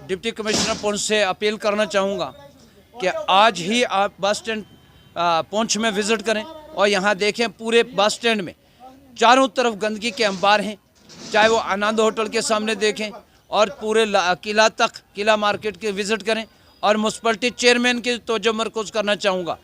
Deputy commissioner Poonch से appeal करना चाहूँगा कि आज ही आप बस स्टैंड पुंछ में विज़िट करें और यहाँ देखें पूरे बस स्टैंड में चारों तरफ गंदगी के अंबार हैं। चाहे वो आनंद होटल के सामने देखें और पूरे किला तक, किला मार्केट के विज़िट करें। और म्यूनसिपलिटी चेयरमैन की तवज्जो मरकूज़ करना चाहूँगा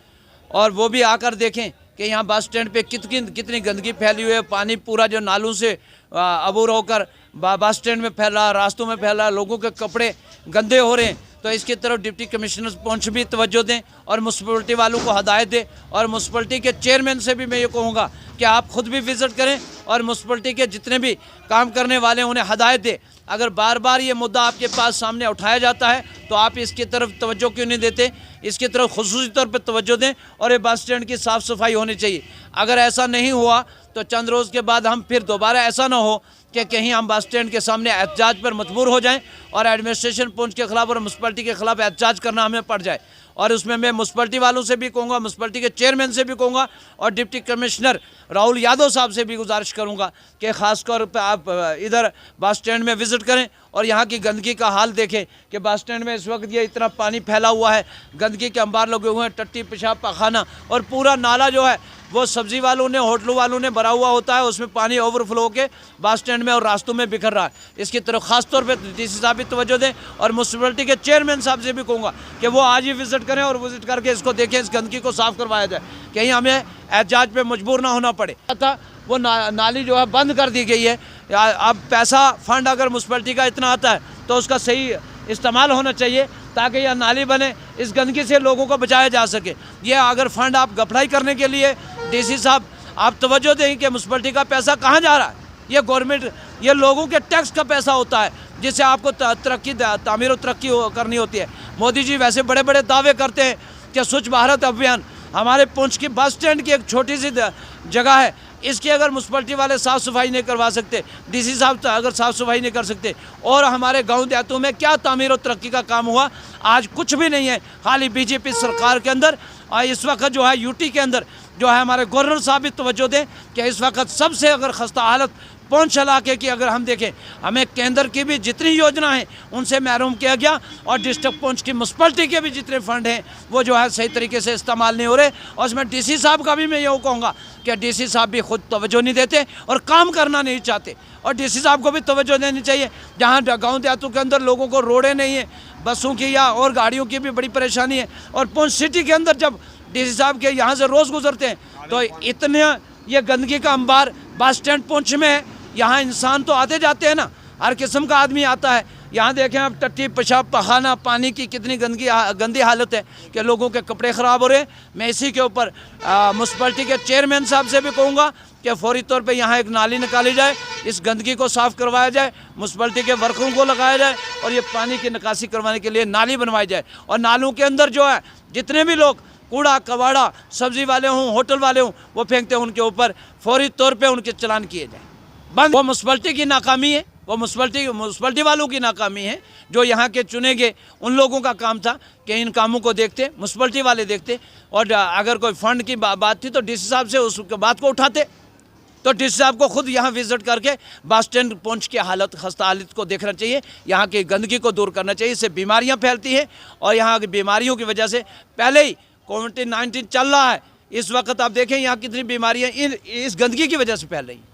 और वो भी आकर देखें कि यहाँ बस स्टैंड पे कितनी गंदगी फैली हुई है। पानी पूरा जो नालों से अबूर होकर बस स्टैंड में फैला, रास्तों में फैला, लोगों के कपड़े गंदे हो रहे हैं। तो इसकी तरफ डिप्टी कमिश्नर पुंछ भी तवज्जो दें और म्यूनसिपलिटी वालों को हदायत दें। और म्यूनसिपलिटी के चेयरमैन से भी मैं ये कहूँगा कि आप खुद भी विज़िट करें और म्यूनसिपलिटी के जितने भी काम करने वाले हैं उन्हें हदायत दें। अगर बार बार ये मुद्दा आपके पास सामने उठाया जाता है तो आप इसकी तरफ तवज्जो क्यों नहीं देते? इसकी तरफ खुसूसी तौर पर तवज्जो दें और ये बस स्टैंड की साफ़ सफाई होनी चाहिए। अगर ऐसा नहीं हुआ तो चंद रोज़ के बाद हम फिर दोबारा ऐसा ना हो कि कहीं हम बस स्टैंड के सामने एहतजाज पर मजबूर हो जाएं और एडमिनिस्ट्रेशन पुंछ के ख़िलाफ़ और म्यूनसिपलिटी के ख़िलाफ़ एहतजाज करना हमें पड़ जाए। और उसमें मैं म्यूनसिपलिटी वालों से भी कहूँगा, म्यूनसिपलिटी के चेयरमैन से भी कहूँगा और डिप्टी कमिश्नर राहुल यादव साहब से भी गुजारिश करूँगा कि ख़ास तौर पर आप इधर बस स्टैंड में विज़िट करें और यहाँ की गंदगी का हाल देखें कि बस स्टैंड में इस वक्त ये इतना पानी फैला हुआ है, गंदगी के अंबार लगे हुए हैं, टट्टी, पेशाब, पखाना और पूरा नाला जो है वो सब्ज़ी वालों ने, होटलों वालों ने भरा हुआ होता है। उसमें पानी ओवरफ्लो के बस स्टैंड में और रास्तों में बिखर रहा है। इसकी तरफ ख़ास तौर पे डीसी साहब भी तवज्जो दें और म्यूनसिपलिटी के चेयरमैन साहब से भी कहूँगा कि वो आज ही विज़िट करें और विज़िट करके इसको देखें, इस गंदगी को साफ़ करवाया जाए, कहीं हमें एहतजाज पे मजबूर ना होना पड़े। था वो नाली जो है बंद कर दी गई है। अब पैसा फंड अगर म्यूनसिपलिटी का इतना आता है तो उसका सही इस्तेमाल होना चाहिए ताकि यह नाली बने, इस गंदगी से लोगों को बचाया जा सके। ये अगर फंड आप गफलाई करने के लिए डीसी साहब आप तवज्जो दें कि म्यूनसिपलिटी का पैसा कहाँ जा रहा है। ये गवर्नमेंट, ये लोगों के टैक्स का पैसा होता है जिससे आपको तरक्की, तामीर और तरक्की करनी होती है। मोदी जी वैसे बड़े बड़े दावे करते हैं कि स्वच्छ भारत अभियान, हमारे पुंछ की बस स्टैंड की एक छोटी सी जगह है, इसकी अगर म्यूनसिपलिटी वाले साफ़ सफाई नहीं करवा सकते, डीसी साहब अगर साफ़ सफाई नहीं कर सकते और हमारे गांव देहातों में क्या तामीर और तरक्की का काम हुआ? आज कुछ भी नहीं है। खाली बीजेपी सरकार के अंदर इस वक्त जो है यूटी के अंदर जो है हमारे गवर्नर साहब भी तवज्जो दें कि इस वक्त सबसे अगर खस्ता हालत पुंछ इलाके की अगर हम देखें, हमें केंद्र की भी जितनी योजना है उनसे महरूम किया गया और डिस्ट्रिक्ट पुंछ की म्यूनसिपलिटी के भी जितने फंड हैं वो जो है सही तरीके से इस्तेमाल नहीं हो रहे। और उसमें डीसी साहब का भी मैं ये कहूँगा कि डीसी साहब भी खुद तवज्जो नहीं देते और काम करना नहीं चाहते। और डीसी साहब को भी तवज्जो देनी चाहिए। जहाँ गाँव देहातों के अंदर लोगों को रोडें नहीं है, बसों की या और गाड़ियों की भी बड़ी परेशानी है। और पुंछ सिटी के अंदर जब डीसी साहब के यहाँ से रोज़ गुजरते हैं तो इतने ये गंदगी का अंबार बस स्टैंड पुंछ में है। यहाँ इंसान तो आते जाते हैं ना, हर किस्म का आदमी आता है। यहाँ देखें आप टट्टी, पेशाब, पखाना, पानी की कितनी गंदी हालत है कि लोगों के कपड़े ख़राब हो रहे हैं। मैं इसी के ऊपर म्यूनसिपलिटी के चेयरमैन साहब से भी कहूँगा कि फौरी तौर पे यहाँ एक नाली निकाली जाए, इस गंदगी को साफ़ करवाया जाए, म्यूनसिपलिटी के वर्करों को लगाया जाए और ये पानी की निकासी करवाने के लिए नाली बनवाई जाए। और नालों के अंदर जो है जितने भी लोग कूड़ा कबाड़ा, सब्ज़ी वाले हों, होटल वाले हों, वो फेंकते हैं, उनके ऊपर फौरी तौर पर उनके चलान किए जाए। बंद। वो म्यूनसिपलिटी की नाकामी है, वो म्यूनसिपलिटी वालों की नाकामी है। जो यहाँ के चुने गए उन लोगों का काम था कि इन कामों को देखते, म्यूनसिपलिटी वाले देखते और अगर कोई फंड की बात थी तो डीसी साहब से उस बात को उठाते। तो डीसी साहब को खुद यहाँ विजिट करके बस स्टैंड पुंछ की हालत, खस्ता हालत को देखना चाहिए, यहाँ की गंदगी को दूर करना चाहिए। इससे बीमारियाँ फैलती हैं और यहाँ की बीमारियों की वजह से पहले ही कोविड-19 चल रहा है। इस वक्त आप देखें यहाँ कितनी बीमारियाँ इस गंदगी की वजह से फैल रही हैं।